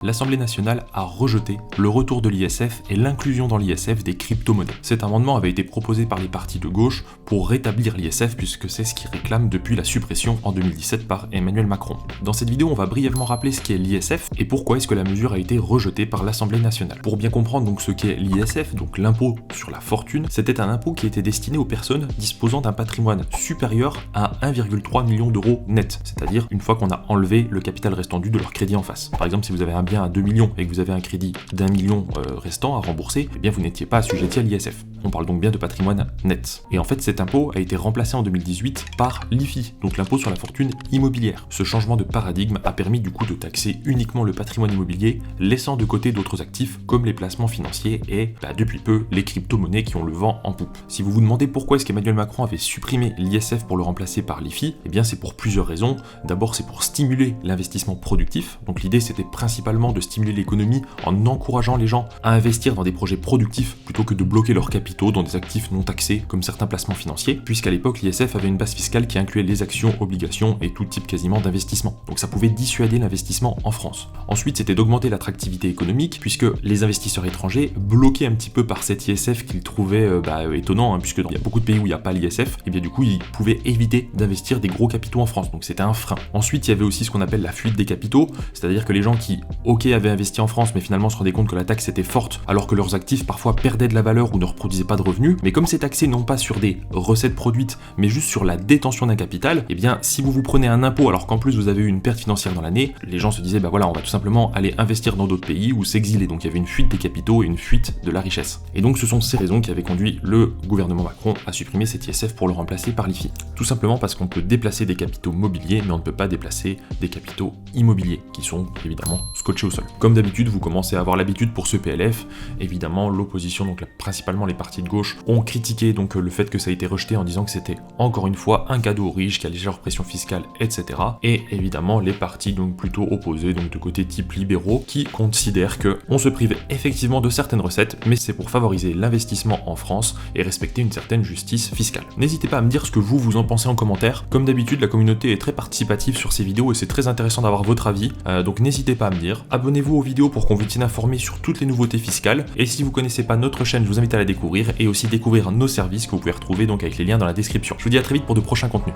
L'Assemblée nationale a rejeté le retour de l'ISF et l'inclusion dans l'ISF des crypto-monnaies. Cet amendement avait été proposé par les partis de gauche pour rétablir l'ISF puisque c'est ce qu'ils réclament depuis la suppression en 2017 par Emmanuel Macron. Dans cette vidéo, on va brièvement rappeler ce qu'est l'ISF et pourquoi est-ce que la mesure a été rejetée par l'Assemblée nationale. Pour bien comprendre donc ce qu'est l'ISF, donc l'impôt sur la fortune, c'était un impôt qui était destiné aux personnes disposant d'un patrimoine supérieur à 1,3 million d'euros net, c'est-à-dire une fois qu'on a enlevé le capital restant dû de leur crédit en face. Par exemple, si vous avez un bien à 2 millions et que vous avez un crédit d'1 million restant à rembourser, eh bien vous n'étiez pas assujetti à l'ISF. On parle donc bien de patrimoine net. Et en fait, cet impôt a été remplacé en 2018 par l'IFI, donc l'impôt sur la fortune immobilière. Ce changement de paradigme a permis du coup de taxer uniquement le patrimoine immobilier, laissant de côté d'autres actifs comme les placements financiers et, depuis peu, les crypto-monnaies qui ont le vent en poupe. Si vous vous demandez pourquoi est-ce qu'Emmanuel Macron avait supprimé l'ISF pour le remplacer par l'IFI, eh bien c'est pour plusieurs raisons. D'abord, c'est pour stimuler l'investissement productif. Donc l'idée, c'était principalement de stimuler l'économie en encourageant les gens à investir dans des projets productifs plutôt que de bloquer leurs capitaux dans des actifs non taxés comme certains placements financiers, puisqu'à l'époque l'ISF avait une base fiscale qui incluait les actions, obligations et tout type quasiment d'investissement. Donc ça pouvait dissuader l'investissement en France. Ensuite, c'était d'augmenter l'attractivité économique puisque les investisseurs étrangers, bloqués un petit peu par cet ISF qu'ils trouvaient étonnant, puisque il y a beaucoup de pays où il n'y a pas l'ISF, et bien du coup ils pouvaient éviter d'investir des gros capitaux en France. Donc c'était un frein. Ensuite, il y avait aussi ce qu'on appelle la fuite des capitaux, c'est-à-dire que les gens qui avaient investi en France, mais finalement se rendaient compte que la taxe était forte, alors que leurs actifs parfois perdaient de la valeur ou ne reproduisaient pas de revenus. Mais comme c'est taxé non pas sur des recettes produites, mais juste sur la détention d'un capital, et bien si vous prenez un impôt alors qu'en plus vous avez eu une perte financière dans l'année, les gens se disaient on va tout simplement aller investir dans d'autres pays ou s'exiler. Donc il y avait une fuite des capitaux et une fuite de la richesse. Et donc ce sont ces raisons qui avaient conduit le gouvernement Macron à supprimer cet ISF pour le remplacer par l'IFI. Tout simplement parce qu'on peut déplacer des capitaux mobiliers, mais on ne peut pas déplacer des capitaux immobiliers, qui sont évidemment scotchés au sol. Comme d'habitude, vous commencez à avoir l'habitude pour ce PLF. Évidemment, l'opposition, donc principalement les partis de gauche, ont critiqué donc le fait que ça a été rejeté en disant que c'était encore une fois un cadeau aux riches qui allégeait leur pression fiscale, etc. Et évidemment, les partis donc plutôt opposés, donc de côté type libéraux, qui considèrent que on se prive effectivement de certaines recettes, mais c'est pour favoriser l'investissement en France et respecter une certaine justice fiscale. N'hésitez pas à me dire ce que vous en pensez en commentaire. Comme d'habitude, la communauté est très participative sur ces vidéos et c'est très intéressant d'avoir votre avis. Donc n'hésitez pas à me dire. Abonnez-vous aux vidéos pour qu'on vous tienne informé sur toutes les nouveautés fiscales. Et si vous connaissez pas notre chaîne, je vous invite à la découvrir et aussi découvrir nos services que vous pouvez retrouver donc avec les liens dans la description. Je vous dis à très vite pour de prochains contenus.